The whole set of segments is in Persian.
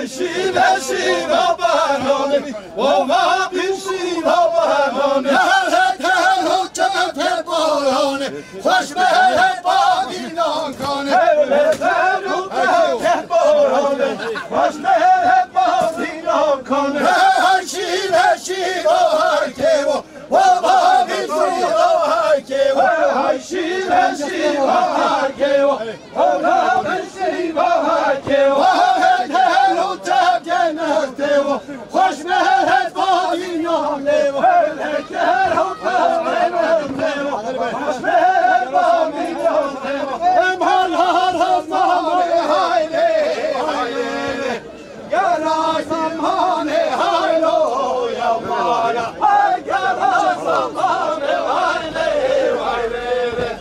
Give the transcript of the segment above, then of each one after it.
Shiva Shiva Banone, Oma Shiva Banone, Halo Chate Banone, Washme Badinone, Halo Chate Banone, Washme Badinone, Shiva Shiva Kevo, Oma Shiva Kevo, Shiva Shiva Kevo, Oma Shiva Kevo. خوش مهرت باینم لیو هر حکم لیو خوش مهرت باینم لیو امال هر زمان هایله هایله یا زمان هایلو یا مالا یا زمان هایله هایله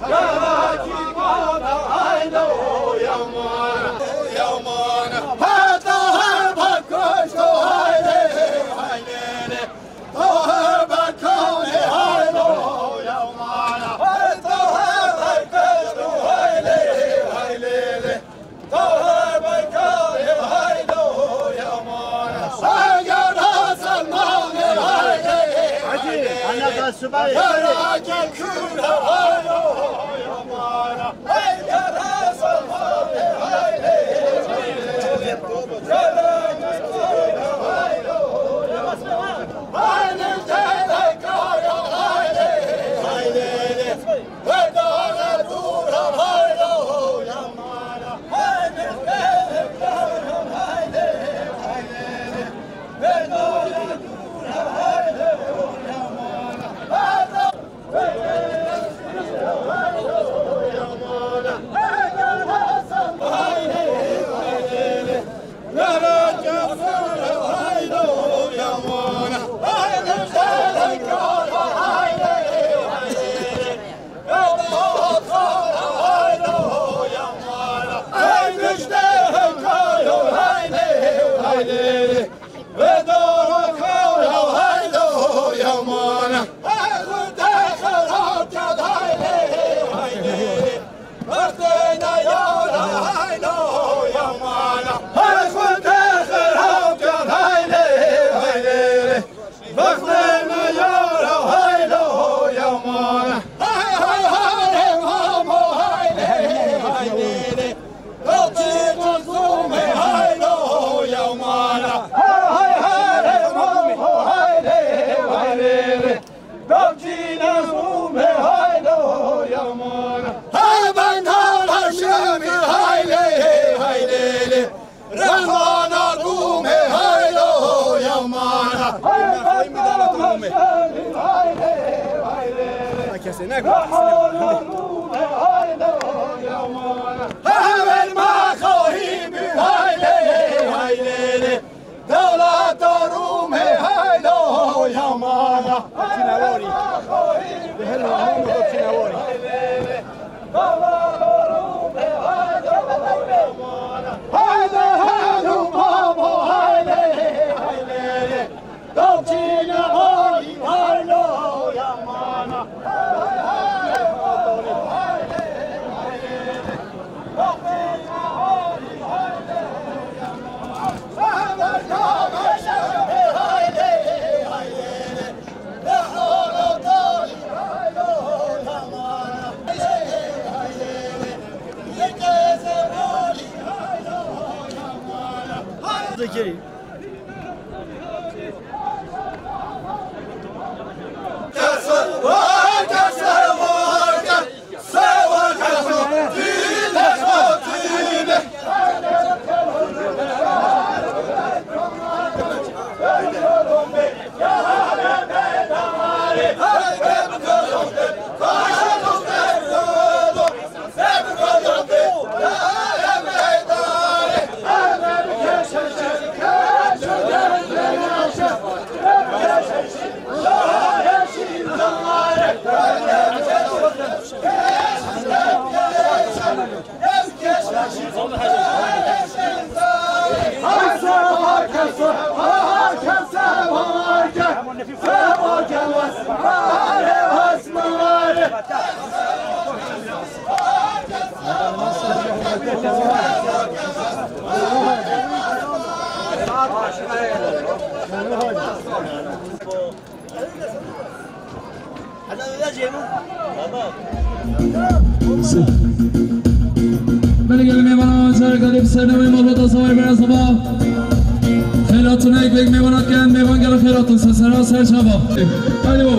یا کی مالا هایلو یا مالا یا مالا Zekeri. بله گلی میمانم شرکتی بسرنوی مالوتا سوای برای صبح خیراتون ایک بیگ میماند که میمان گل خیراتون سسرا سر شبا بله بو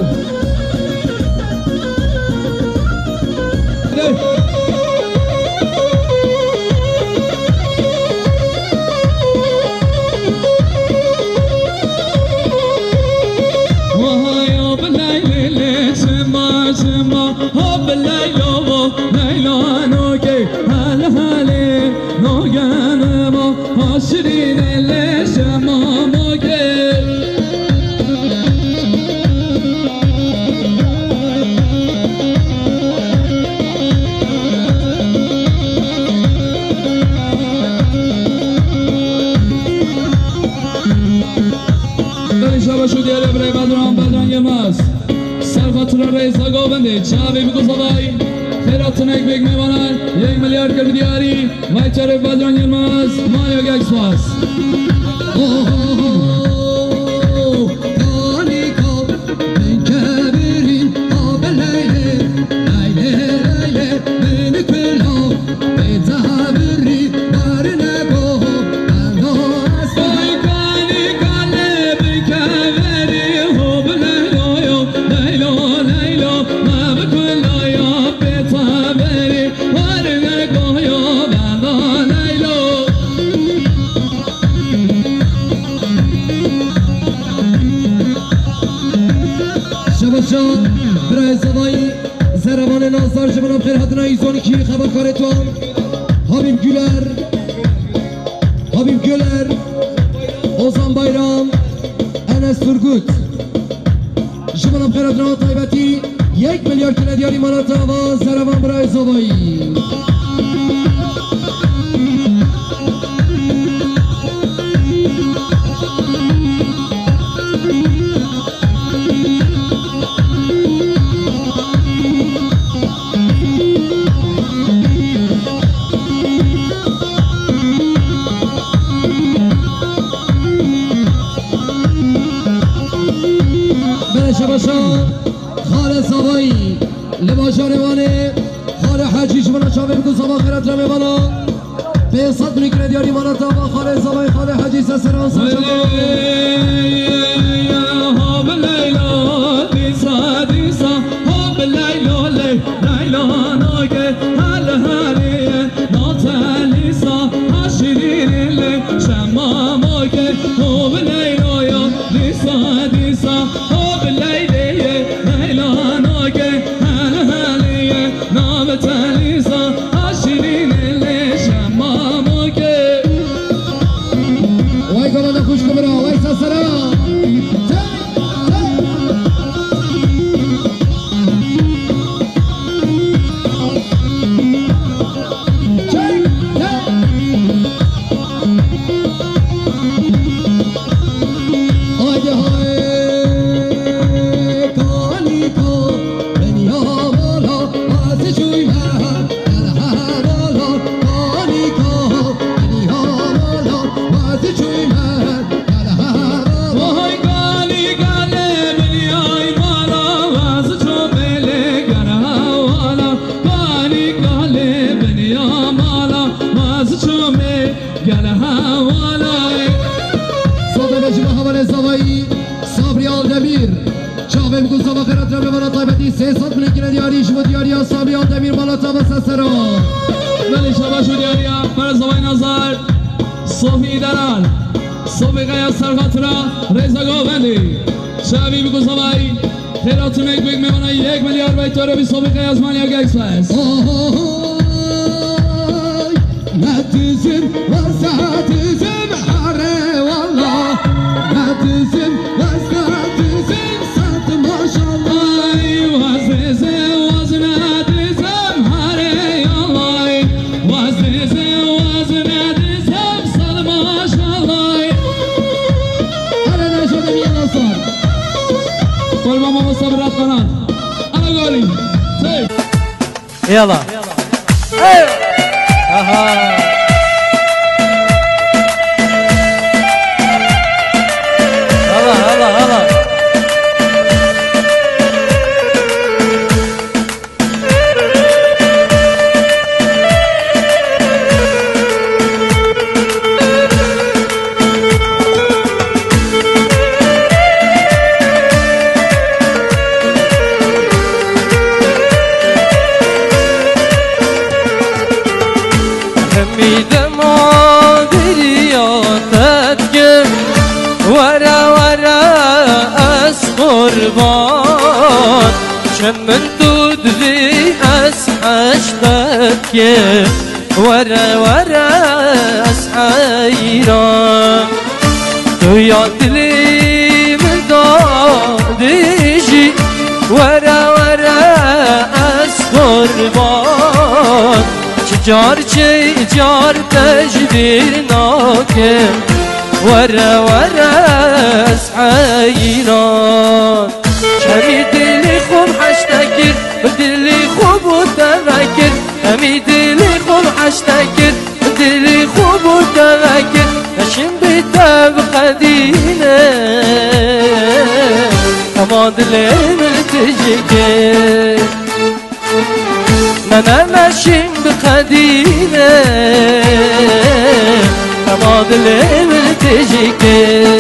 شیرین لشما مگل بلی شبا شو دیاره برای بدران یماز سرفت را رئیسا گوبنده چاوی بگو صدای خیراتون ایک بیگ میبانن 1 میلیارد کل دیاری وای چاره بدران یماز مایا گکس پاس برای زبایی زربان نازدار جبنام خیر حدنا ایزانی کی خبر کار تو هم حبیب گلر اوزان بایرام انس ترگوت جبنام خیر حدنا طایبتی 1 میلیارد کل دیاری مالاتا و زربان برای زبایی شباشان خال زبایی لباشانوانه خال حجی جمعنا شاوه بگو زبا خیرت رمه بالا به صد بلیک ردیاری مانا تا با خال زبایی خال حجی سسران ساشا هاب لیلا دیسا دیسا هاب لیلا لیلا ناگه هل هلیه ناتلیسا هشیرین شما ماگه هاب لیلا یا دیسا دیسا تلیسا عشرین لشما موگه وای کمان خوش کبرا وای سسرا سیصد ملیکن دیاری شما دیاری آسامیان دمیر مالاتا و سسرا ولی شما شو دیاری برای زبای نظر صوفی درال صوفی قیاس سرخاطرا ریزا گوبندی شبی بگو زبای خیراتون ایک بیگ میمانه 1 میلیارد بیتاره بی صوفی قیاس مانیا گکس پس ندیزم وزدیزم حره والله ندیزم وزدیزم صد ماشالله يلا اها هلا كم من دود ذي أسحشتك ورا ورا أسحيران يا دلي من داديجي ورا ورا أسقربان جار جار تجدير ناكم ورا ورا أسحيران كمي دلي خوب حشتكر دلي خوب وتفكر كمي دلي خوب حشتكر دلي خوب وتفكر نشم بتبقى دينا كما دلي ملتجكر أنا ماشي بقدينا كما دلي ملتجكر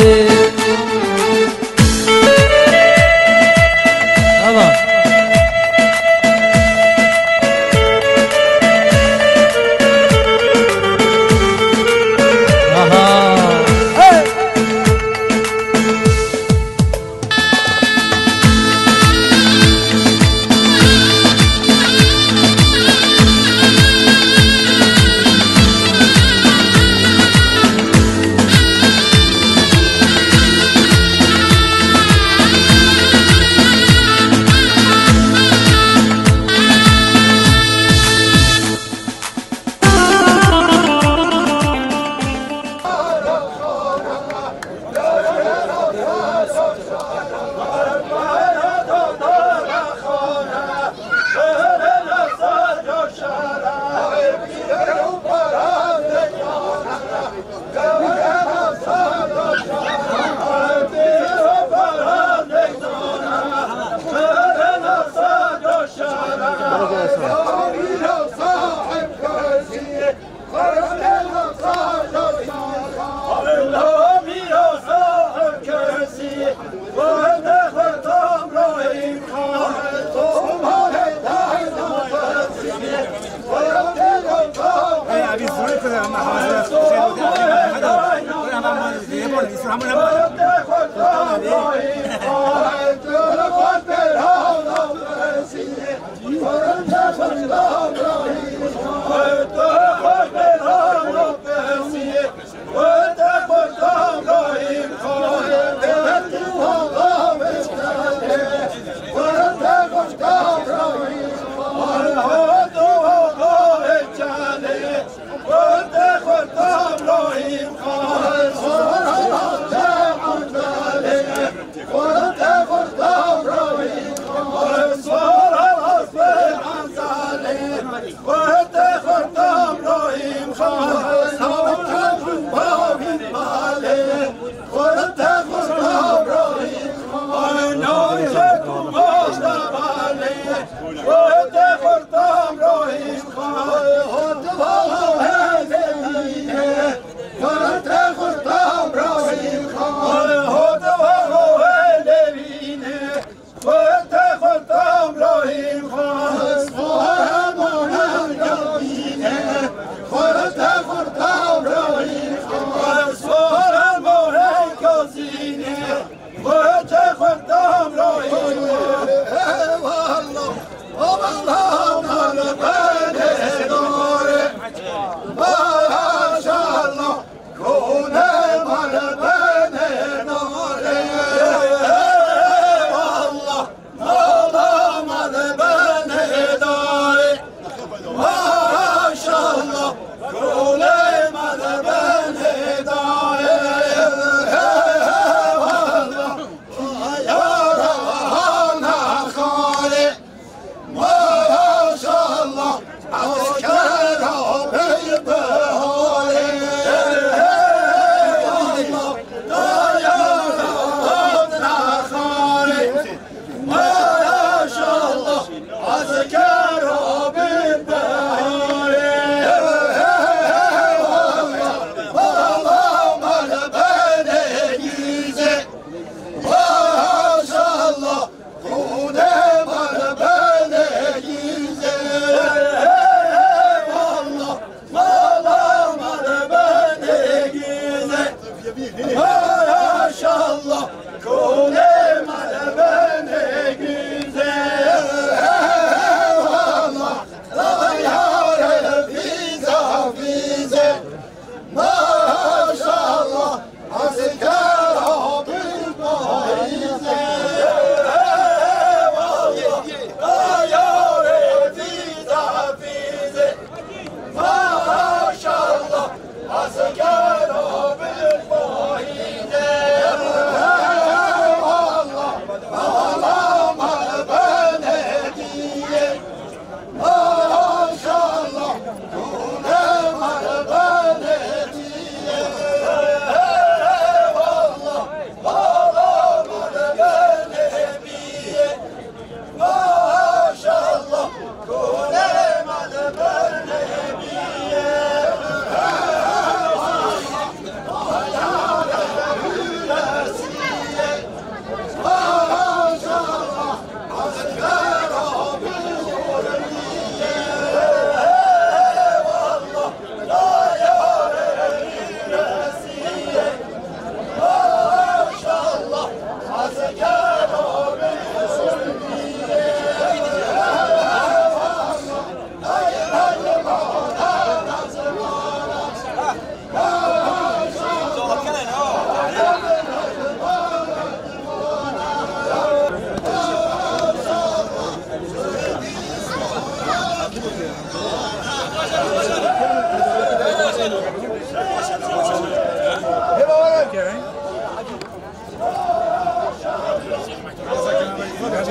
Maşallah, kule male beni güzel.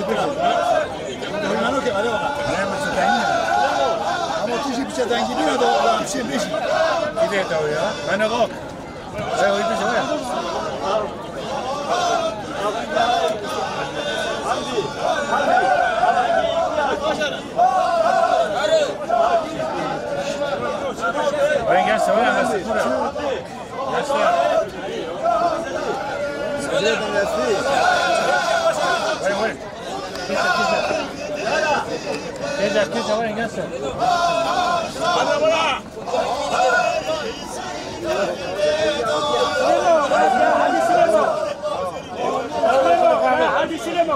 منو که آره اما توشی پیش دنگی بینا دو همشه بشی ایده تاوی ها من اقاق ایده شویا باید گشت سویا هستی Kesa var en gelse. Hadi sinema.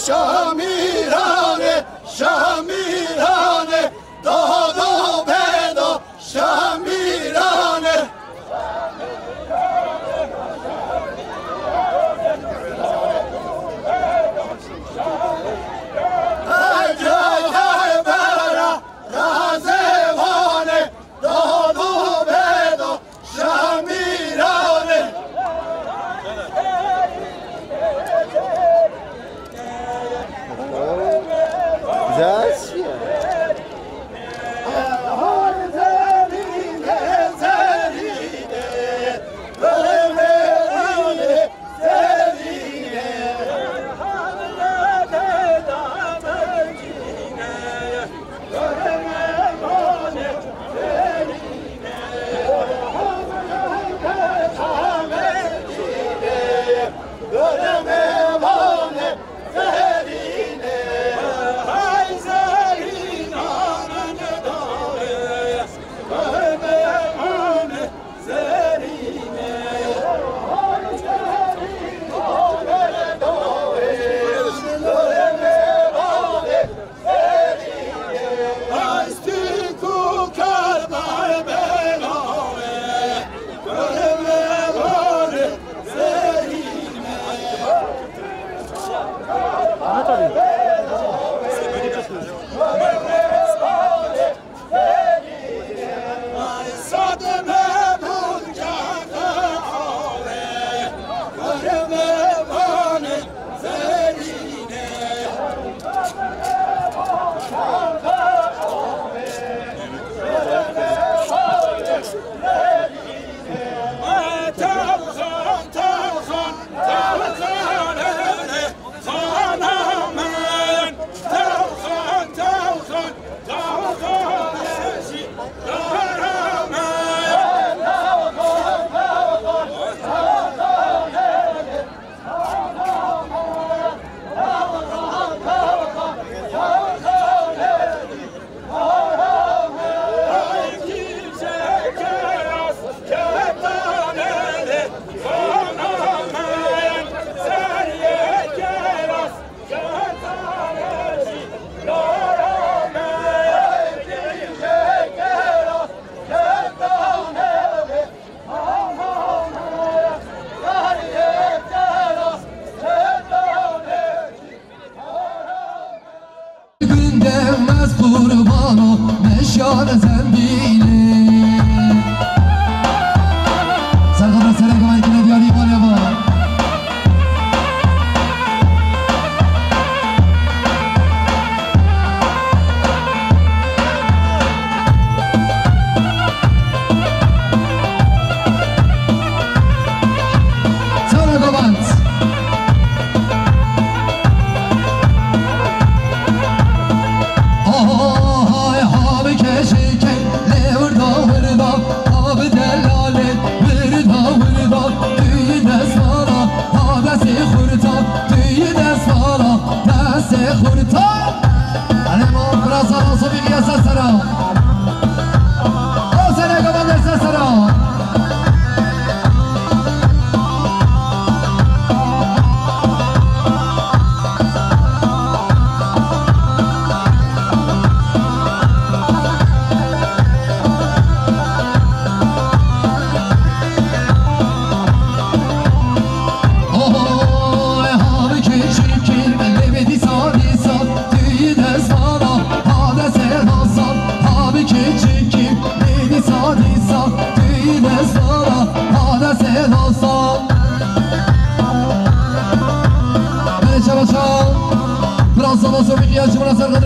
شامیرانه شامیرانه دادا بدا شامیرانه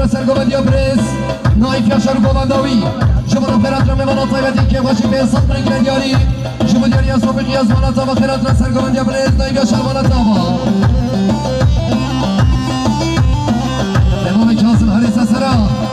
سرخودرا سرگوبندی برز نایف یاشار گوبنداوی شما فرات را میوانا طایبتی که باشی به حساب برگرد یاری شما دیاری از صبح قیاس مالا تابا فرات را سرگوبندی برز نایف یاشار مالا تابا امام کاظم حریص سرا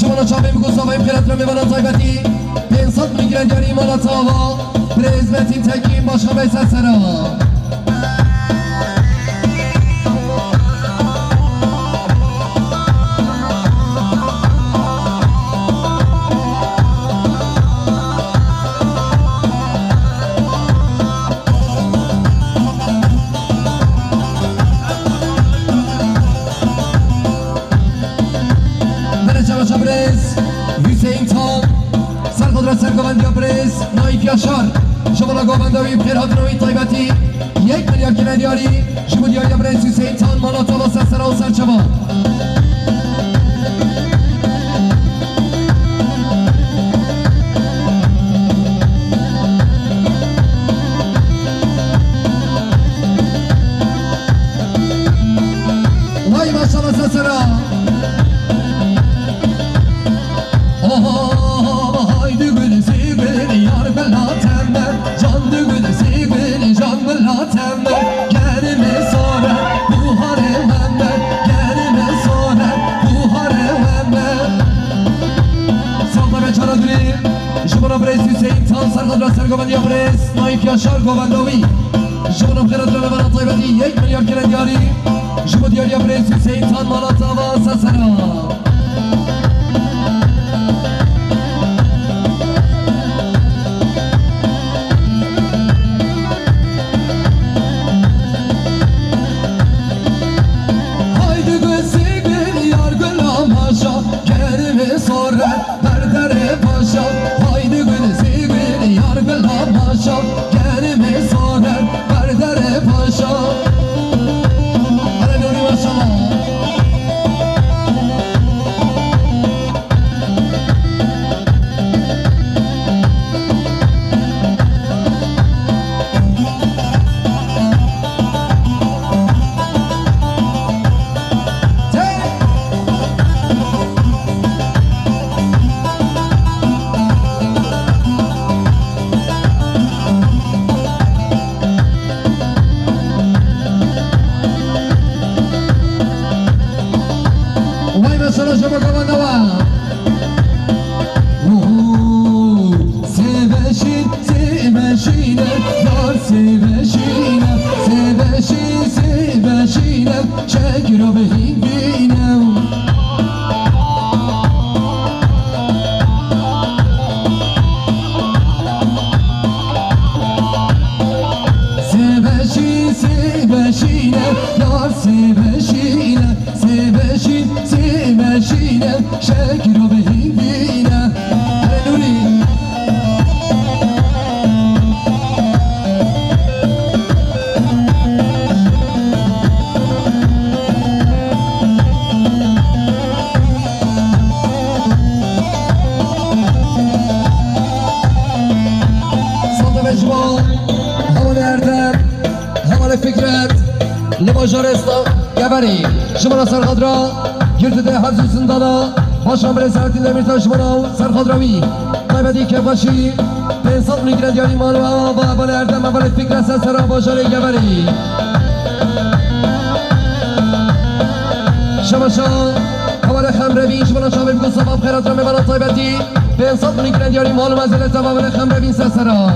شما چاپیم گوساویم خیرت را میبرن طایبتی به انسان میگیرن یاری مالا تاوا پرزمتین تکیم باش خواهی سرا سرگوبندی برز نایف یاشار شما گوبنداوی خیرات روی طایبتی 1 میلیارد گیرد یاری شما دیاری برز حسین تان مالا تاوا سرا و سرچوا وای ماشاءالله سرا سرگوبندی برز نایف یاشار گوبنداوی شما خیرات را ببرن طایبتی 1 میلیارد گیرد یاری شما دیاری برز حسین تان مالا تاوا سرا لباجارستا گبری شما سرخودرا گرده حزوسنده دا باشم بر سرتین نمیرتا شما سرخودراوی طایبتی که باشی به انسان میگرد یاری مالو و اول اردم اول فکر سرا باجار گبری شما اول خمروی شما شامل بگو سباب خیرات را میبرن طایبتی به انسان میگرد یاری مالو مزلت اول خمروی سرا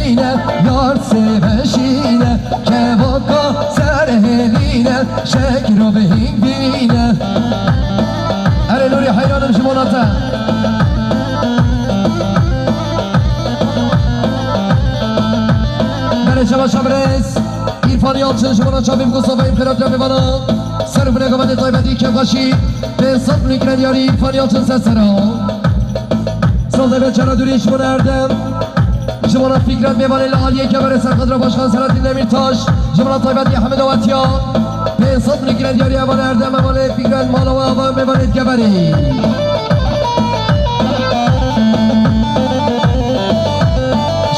Lina آتش شما چابیم گوسافیم خیرات را ببانا سر و نگامد طایبتی که باشی به صد نگرن یاری فانی آتش سسرا سال به چرا دوری شما نردم شما فکرت میبانه لعالیه که بر سرخد را باشخان سرطین نمیرتاش شما طایبتی حمد آتیا به صد نگرن یاری اوان نردم اوان فکرت مالا و اوان میبانید گبری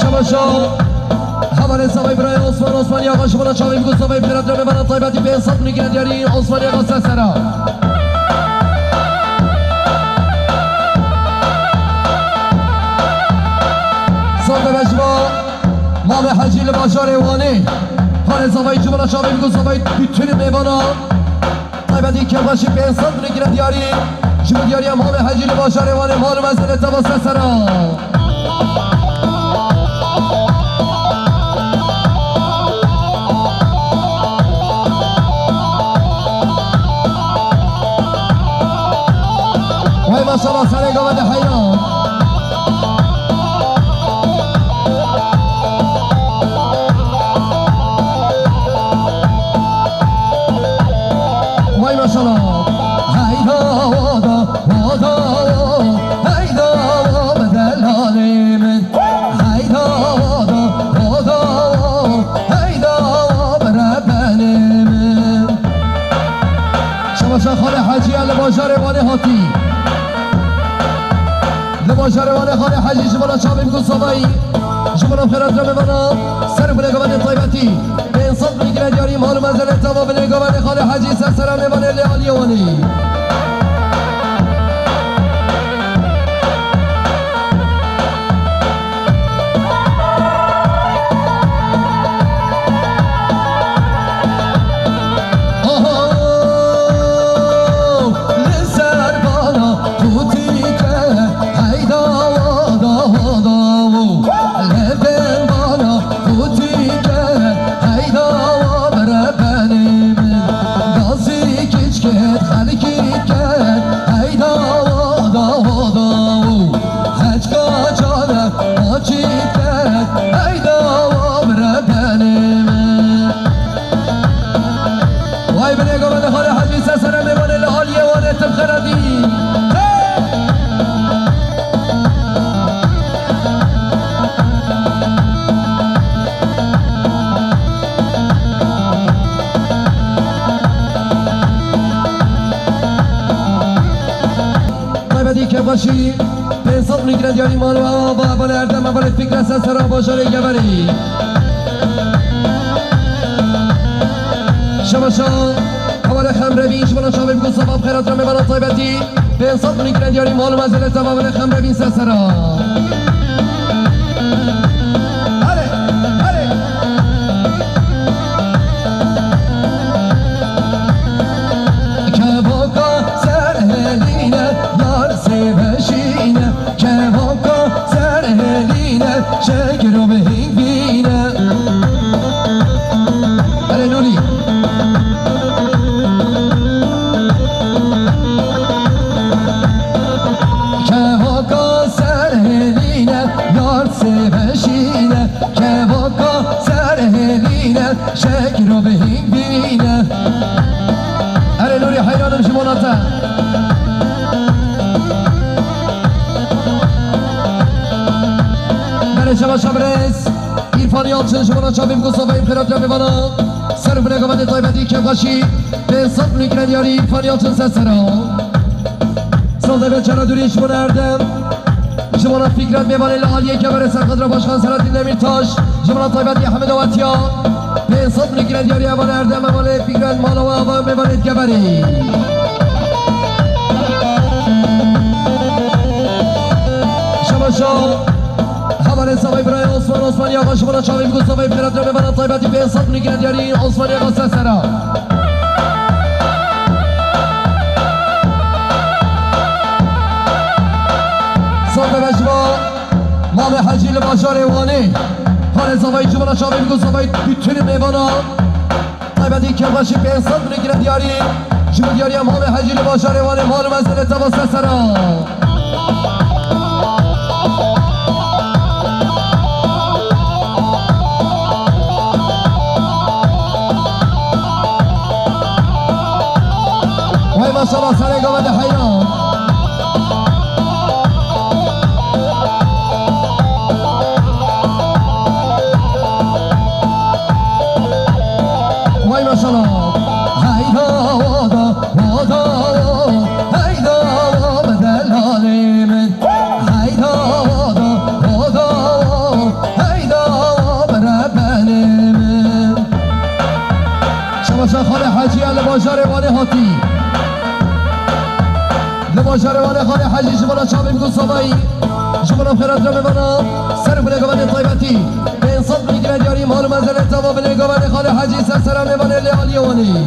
شما حوال سوای برای عثمانی آقا شما چاوی بگو سوای خیرات را ببرن طایبتی به انصاف نگیرن یاری عثمانی آقا سسرا صاحب بشما مام حجی لباشار ایوانی حال سوای شما چاوی بگو سوای بیتونی میبانا طایبتی که باشی به انصاف نگیرن یاری شما یاری مام حجی لباشار ایوانی مال مزل تبا سسرا ماشاءالله سر گامد حیران وای ماشاءالله هیدا وادا وادا هیدا بدلال من هیدا وادا وادا هیدا بربن من شما خال حجی لباشار وانه هاتی لباشاروان خانه حجی شما چاوی بگو سوایی شما خیرات را ببانا سر و نگامد طایبتی به انصاف بگیرد یاری مال منزل تمام نگامد خانه حجی سرسرم میبانه لیالی وانی باشی به حساب نگیرد یاری مانو و اول اردم اول فکر از سرا باشاره گبری شما اول خمروی شما شما بگو سباب خیرات را میبانا طایبتی به حساب نگیرد یاری مانو مزل تمام خمروی سرا شکر به هنگ بینه بله نوری که واقع سر هلینه یار سی بشینه که واقع سر هلینه شکر به هنگ بینه بله نوری حیرانم شماناته شما شبرس ایرفانی آتشن شما چاویم گوسافیم خیرات را ببانا سر و نگامد طایبتی که باشی به انصاف نگیرن یاری ایرفانی آتشن سسرا سال به چرا دوری شما نردم شما فکرت میبانه لعالیه که بر سرخد را باشخان سرطین نمیرتاش شما طایبتی حمد آتیا به انصاف نگیرن یاری اوان نردم اوان فکرت مالا و اوان میبانید گبری شما حوال سوای برای عثمانی آقا شما چاوی بگو سوای خیرات را ببرن طایبتی به انصاف نگیرد یاری عثمانی آقا سسرا صاحب بشما مام حجی لباشار ایوانی حال سوای شما چاوی بگو سوای بیتونی میبانا طایبتی که باشی به انصاف نگیرد یاری شما یاری مام حجی لباشار ایوانی مال منزل تبا سسرا ما شاء الله سر گاوند حیران وای ما شاء الله هیدا وادا هیدا بدلال من هیدا وادا هیدا بربن من شما خانه حاجی لباجار وانه هاتی لباجار وانه خانه حاجی شما را چاوی بگو صبایی شما را خیرات را ببانا سر بلگوان طیبتی به انصاف میگیرد یاری مال منزل اتبا بلگوان خانه حاجی سر سرم ببانه لیالی وانی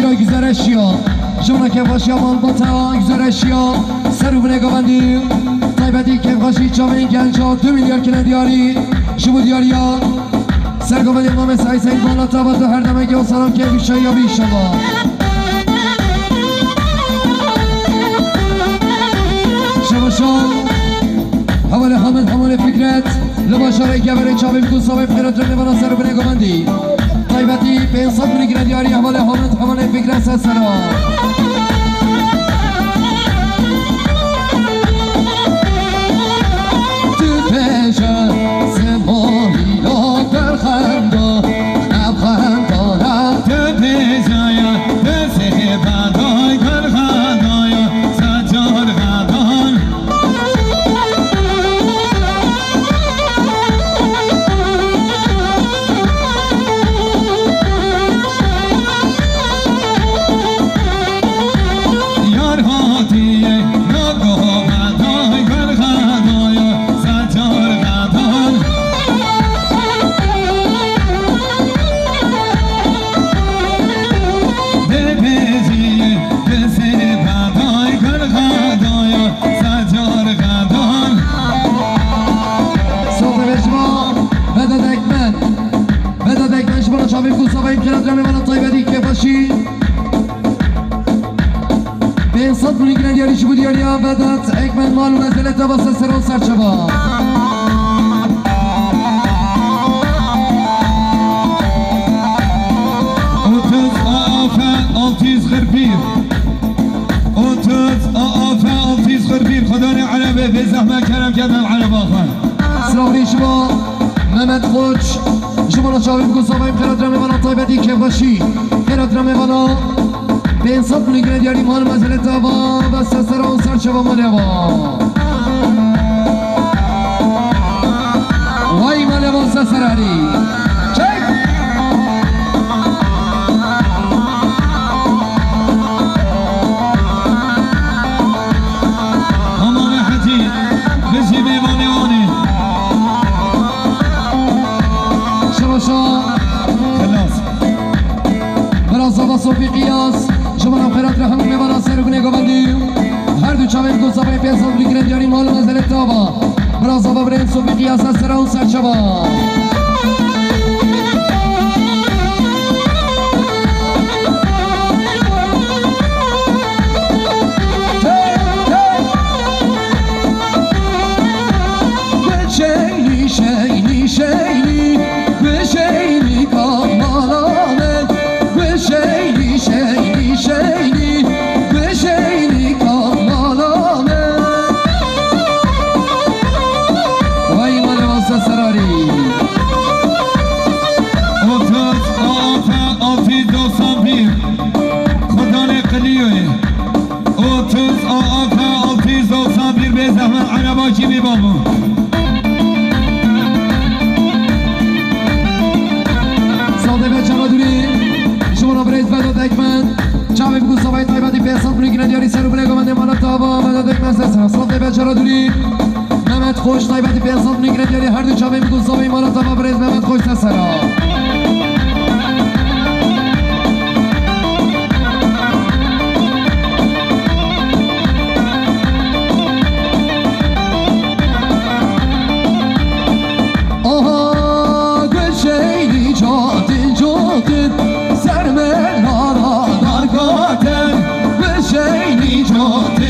شیرای گزارشیا جمعه که باشی آمان باتا گزارشیا سرو بنگا بندی طیبتی که باشی چاوه این گنجا 2 میلیارد کنه دیاری شبو دیاریا سرگوبه امام سعی سعید بالا تا با تو هر دمگه و سلام که بیشه یا بیشه با شباشان حوال حامد حمال فکرت لباشاره گبره چاوه بکن صابه فکرت رنه بنا سر بنگا بندی طیبتی به انصاب بنگره دیاری حوال حامد حمال فکرت سرسرا تو پیشه سماهی را در خندا به انصاد بونی گرندیاری شبو دیاری ها بدات اکمن مالو نزلت واسه سران سرچبا اوتوز آفا آلتیز خربیر اوتوز آفا آلتیز خربیر خدا عربه به زحمه کرم کردم عرب آخر سلامی شما محمد خوش شما را شاویم کن صاحبیم خیرات رمه بنا طایبتی که باشی خیرات رمه بنا به انصاف بونی گرندیاری مال مزلت با بس سران سرچبا مالی با وای مالی با سراری صوفی قیاس شما هم خیرات رحم میبرا سر کنه گوندی هر دو چاوین کو صبر پیسا بگیرن یاری مال منزل تابا برا صبر برین صوفی قیاس سر اون سر چبا شیلی شیلی شیلی شیلی کامالانه شیلی شیلی شیلی به شیلی کامالانه وای مال واسه سراری اوتوز آفا آلتیز دوستان بیر خدا نقلیوه اوتوز آفا آلتیز دوستان بیر به زحمت عربا کی میبامو ساده به چرادوری شما برید بداد اکمن چاوی بگو صبای طایبتی پیسان بونی گرندیاری سرو بنگو منده مالا تابا بداد اکمن سرسرا ساده به چرادوری محمد خوش طایبتی پیسان بونی گرندیاری هر دو چاوی بگو صبای مالا تابا برید محمد خوش سرسرا آها گشیلی جادin جادin سرمه نارا درگاتن به شیلی جادin